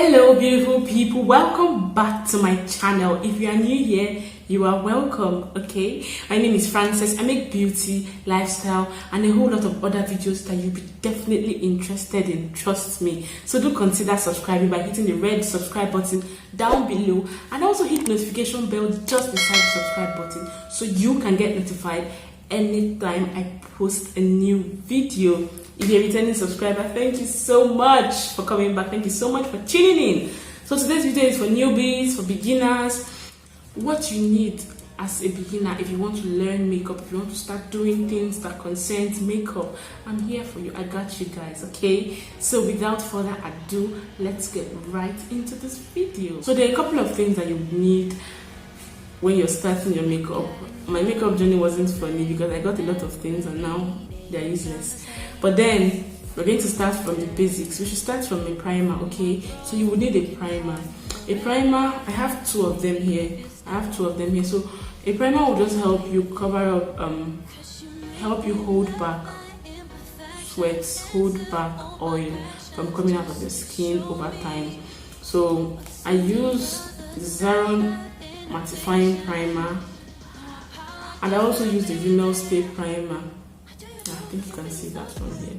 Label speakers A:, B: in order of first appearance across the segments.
A: Hello beautiful people, welcome back to my channel. If you are new here, you are welcome. Okay, my name is Frances. I make beauty, lifestyle and a whole lot of other videos that you'll be definitely interested in, trust me. So do consider subscribing by hitting the red subscribe button down below and also hit notification bell just beside the subscribe button so you can get notified anytime I post a new video. If you're a returning subscriber, thank you so much for coming back. Thank you so much for tuning in. So today's video is for newbies, for beginners. What you need as a beginner, if you want to learn makeup, if you want to start doing things that concern makeup, I'm here for you. I got you guys, okay? So without further ado, let's get right into this video. So there are a couple of things that you need when you're starting your makeup. My makeup journey wasn't funny because I got a lot of things and now they're useless. But then we're going to start from the basics. We should start from a primer, okay? So you will need a primer. A primer, I have two of them here. So a primer will just help you cover up, help you hold back sweat, hold back oil from coming out of your skin over time. So I use the Zaron mattifying primer and I also use the Rimmel Stay primer. I think you can see that from here.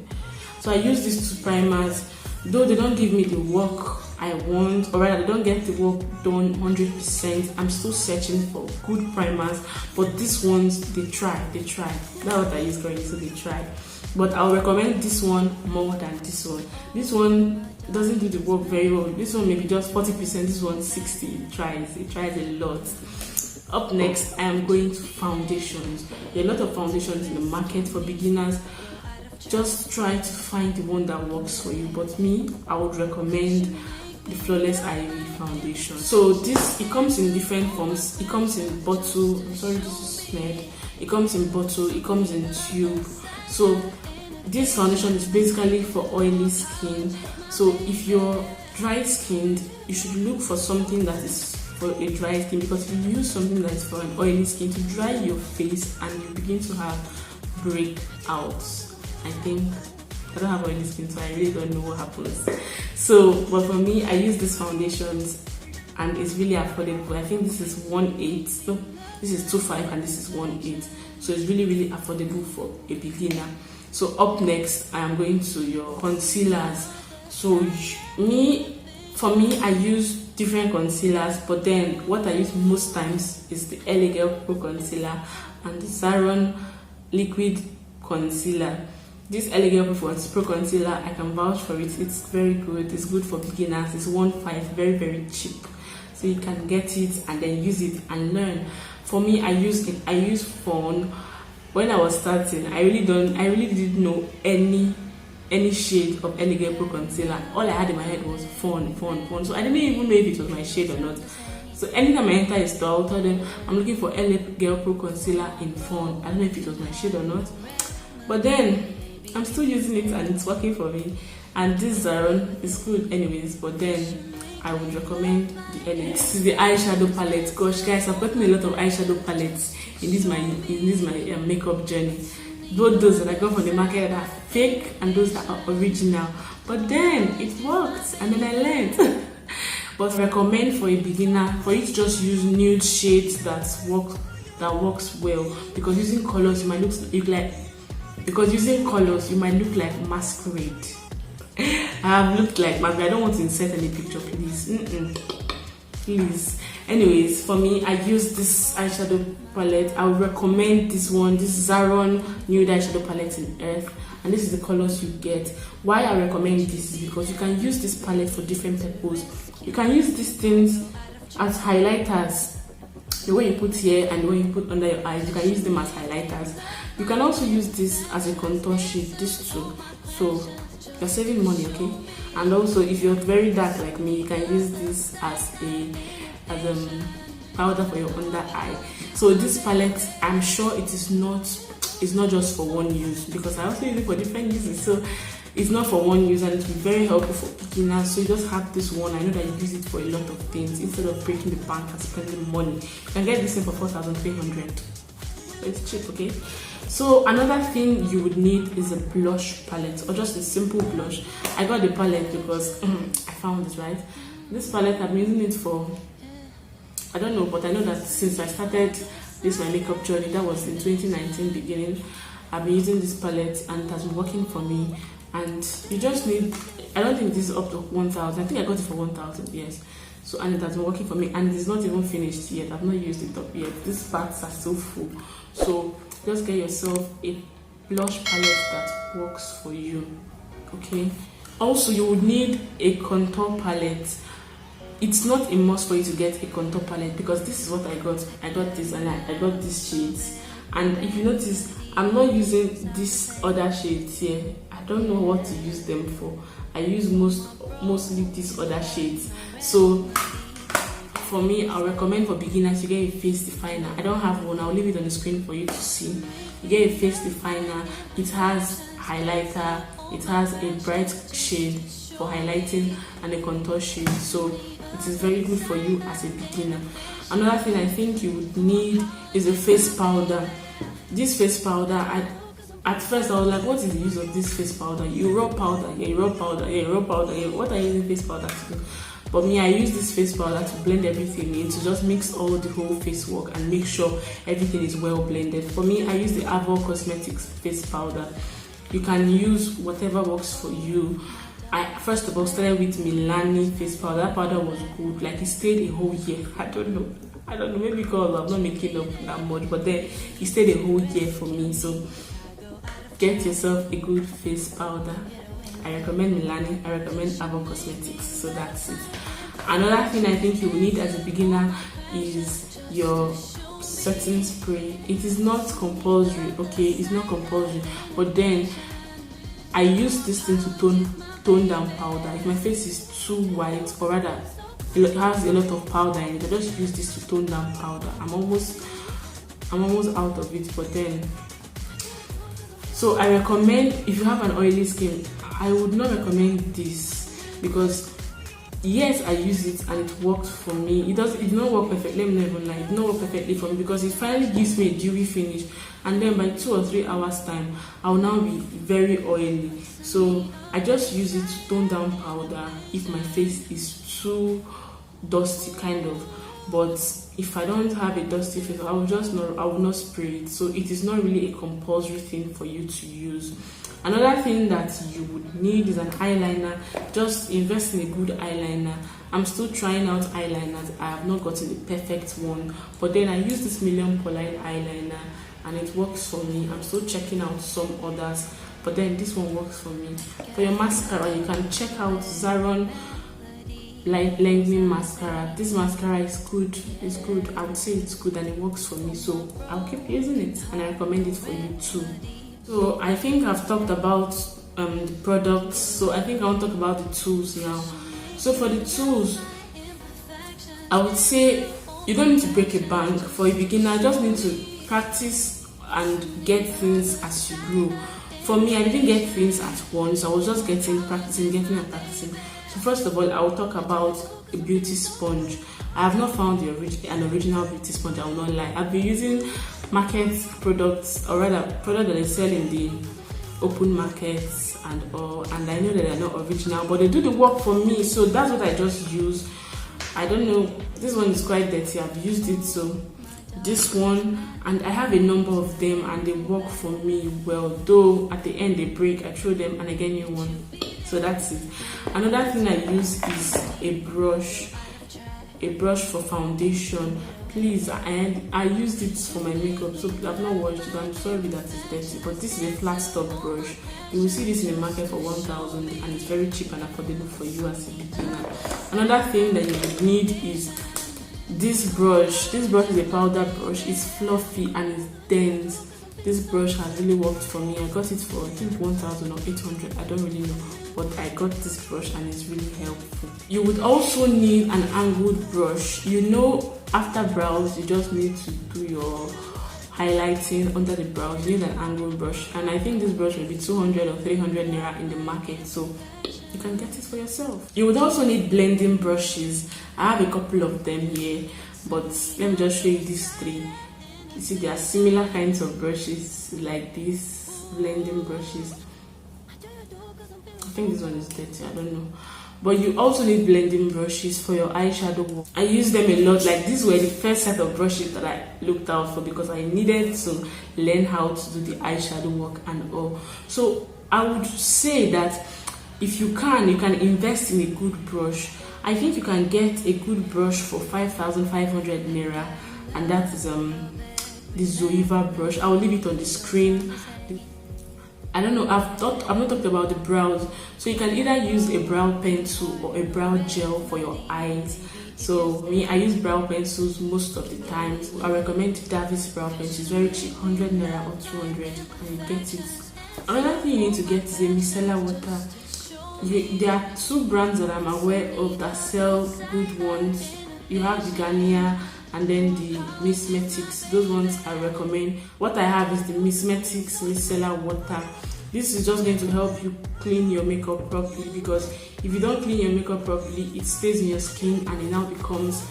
A: So I use these two primers, though they don't give me the work I want, or rather they don't get the work done 100%. I'm still searching for good primers, but these ones they try. That's what I use currently, so they try. But I'll recommend this one more than this one. This one doesn't do the work very well. This one maybe just 40%, this one 60%. It tries a lot. Up next, I am going to foundations. There are a lot of foundations in the market for beginners. Just try to find the one that works for you. But me, I would recommend the Flawless Ivy foundation. So this, it comes in different forms. It comes in bottle. I'm sorry, this is smeared. It comes in bottle. It comes in tube. So this foundation is basically for oily skin. So if you're dry skinned, you should look for something that is for a dry skin, because if you use something that is for an oily skin to dry your face and you begin to have breakouts, I don't have oily skin, so I really don't know what happens. So but for me, I use these foundations and it's really affordable. I think this is 1.8, no, this is 2.5 and this is 1.8, so it's really affordable for a beginner. So up next, I am going to your concealers. So for me, I use different concealers, but then what I use most times is the LA Girl Pro Concealer and the Zaron Liquid Concealer. This LA Girl Pro Concealer, I can vouch for it. It's very good. It's good for beginners. It's 1.5, very cheap. So you can get it and then use it and learn. For me, I use Fawn. When I was starting, I really didn't know any shade of LA Girl Pro Concealer. All I had in my head was Fawn. So I didn't even know if it was my shade or not. So anytime I enter a store, I'll tell them I'm looking for LA Girl Pro Concealer in Fawn. I don't know if it was my shade or not. But then I'm still using it and it's working for me. And this Zaron is good anyways, but then I would recommend the LA. This is the eyeshadow palette. Gosh guys, I've gotten a lot of eyeshadow palettes in this my makeup journey. Both those that I got from the market are fake and those that are original. But then it worked and then I learned. But I recommend for a beginner for you to just use nude shades that works well, because using colors you might look like masquerade. I have looked like masquerade. I don't want to insert any picture, please. Please. Anyways, for me, I use this eyeshadow palette. I would recommend this one, this Zaron Nude Eyeshadow Palette in Earth, and this is the colors you get. Why I recommend this is because you can use this palette for different purposes. You can use these things as highlighters, the way you put here and the way you put under your eyes. You can use them as highlighters. You can also use this as a contour shade, this too. So you're saving money, okay? And also, if you're very dark like me, you can use this as a powder for your under eye. So this palette, I'm sure it's not just for one use, because I also use it for different uses. So it's not for one use and it's very helpful for beginners. So you just have this one. I know that you use it for a lot of things. Instead of breaking the bank and spending money, you can get this thing for 4,300. So it's cheap, okay? So another thing you would need is a blush palette, or just a simple blush. I got the palette because I found it, right? This palette, I've been using it for, I don't know, but I know that since I started this my makeup journey, that was in 2019 beginning, I've been using this palette and it has been working for me. And you just need, I don't think this is up to 1,000. I think I got it for 1,000, yes. So, and it has been working for me, and it's not even finished yet. I've not used it up yet. These parts are still full. So just get yourself a blush palette that works for you, okay? Also, you would need a contour palette. It's not a must for you to get a contour palette, because this is what I got. I got this, and I got these shades. And if you notice, I'm not using these other shades here. I don't know what to use them for. I use mostly these other shades. So for me, I'll recommend for beginners you get a face definer. I don't have one. I'll leave it on the screen for you to see. You get a face definer. It has highlighter. It has a bright shade for highlighting and a contour shade. So it is very good for you as a beginner. Another thing I think you would need is a face powder. This face powder, at first I was like, what is the use of this face powder? You rub powder, yeah, you rub powder, yeah, you rub powder, yeah. What are you using face powder to do? But me, I use this face powder to blend everything in, to just mix all the whole face work and make sure everything is well blended. For me, I use the Avon Cosmetics face powder. You can use whatever works for you. I first of all started with Milani face powder. That powder was good, like it stayed a whole year. I don't know, maybe because I'm not making up that much, but then it stayed a whole year for me. So get yourself a good face powder. I recommend Milani, I recommend Avon Cosmetics. So that's it. Another thing I think you will need as a beginner is your setting spray. It is not compulsory, okay? It's not compulsory, but then I use this thing to tone down powder. If my face is too white, or rather it has a lot of powder in it, I just use this to tone down powder. I'm almost out of it, but then, so I recommend, if you have an oily skin, I would not recommend this, because yes, I use it and it worked for me. It did not work perfectly. Let me never lie. It did not work perfectly for me, because it finally gives me a dewy finish, and then by 2 or 3 hours time, I will now be very oily. So I just use it to tone down powder if my face is too dusty, kind of. But if I don't have a dusty face, I will not spray it. So it is not really a compulsory thing for you to use. Another thing that you would need is an eyeliner. Just invest in a good eyeliner. I'm still trying out eyeliners. I have not gotten the perfect one, but then I use this Million Poline eyeliner and it works for me. I'm still checking out some others, but then this one works for me. For your mascara, you can check out Zaron Lengthening Mascara. This mascara is good. It's good. I would say it's good and it works for me, so I'll keep using it, and I recommend it for you too. So I think I've talked about the products, so I think I want to talk about the tools now. So for the tools, I would say you don't need to break a bank. For a beginner, you just need to practice and get things as you grow. For me, I didn't get things at once. I was just practicing. So first of all, I will talk about a beauty sponge. I have not found an original beauty sponge, I will not lie. I've been using market products, or rather products that they sell in the open markets and all, and I know that they're not original, but they do the work for me, so that's what I just use. I don't know, this one is quite dirty, I've used it, so this one, and I have a number of them and they work for me well, though at the end they break, I throw them and I get new one. So that's it. Another thing I use is a brush for foundation. Please, I used it for my makeup, so I've not washed it. I'm sorry that it's dirty, but this is a flat top brush. You will see this in the market for 1,000, and it's very cheap and affordable for you as a beginner. Another thing that you would need is this brush. This brush is a powder brush. It's fluffy and it's dense. This brush has really worked for me. I got it for I think 1,000 or 800. I don't really know, but I got this brush and it's really helpful. You would also need an angled brush. You know, after brows, you just need to do your highlighting under the brows. You need an angled brush, and I think this brush will be 200 or 300 naira in the market, so you can get it for yourself. You would also need blending brushes. I have a couple of them here, but let me just show you these 3. You see, there are similar kinds of brushes like these blending brushes. I think this one is dirty, I don't know. But you also need blending brushes for your eyeshadow work. I use them a lot. Like, these were the first set of brushes that I looked out for because I needed to learn how to do the eyeshadow work and all. So I would say that if you can invest in a good brush. I think you can get a good brush for 5,500 naira, and that is the Zoeva brush. I will leave it on the screen. I don't know, I've not talked about the brows. So you can either use a brow pencil or a brow gel for your eyes. So me, I use brow pencils most of the time. I recommend Davis brow pencil. It's very cheap, 100 naira or 200, and you get it. Another thing you need to get is a micellar water. There are two brands that I'm aware of that sell good ones. You have the Garnier and then the Mismetics. Those ones I recommend. What I have is the Mismetics Micellar Water. This is just going to help you clean your makeup properly, because if you don't clean your makeup properly, it stays in your skin and it now becomes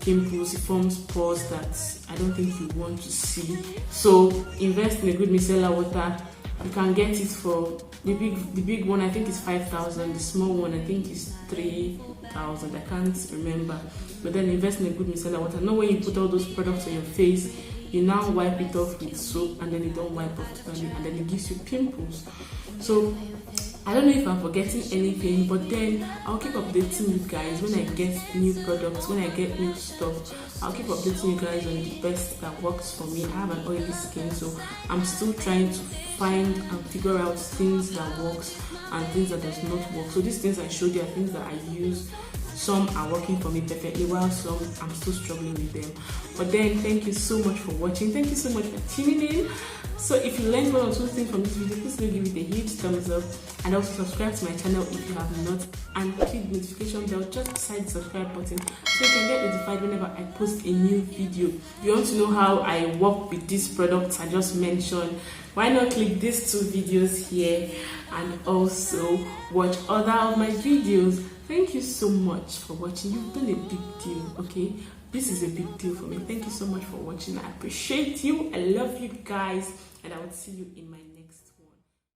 A: pimples, it forms pores that I don't think you want to see. So invest in a good micellar water. You can get it for the big one, I think is 5,000. The small one, I think is 3,000. I can't remember. But then invest in a good micellar water. Now when you put all those products on your face, you now wipe it off with soap, and then you don't wipe off totally, and then it gives you pimples. So I don't know if I'm forgetting anything, but then I'll keep updating you guys when I get new products, when I get new stuff. I'll keep updating you guys on the best that works for me. I have an oily skin, so I'm still trying to find and figure out things that works and things that does not work. So these things I showed you are things that I use. Some are working for me perfectly, while some I'm still struggling with them. But then thank you so much for watching. Thank you so much for tuning in. So if you learned one or two things from this video, please do give it a huge thumbs up, and also subscribe to my channel if you have not, and click the notification bell just beside the subscribe button so you can get notified whenever I post a new video. If you want to know how I work with these products I just mentioned, why not click these two videos here and also watch other of my videos. Thank you so much for watching. You've done a big deal, okay? This is a big deal for me. Thank you so much for watching. I appreciate you. I love you guys, and I will see you in my next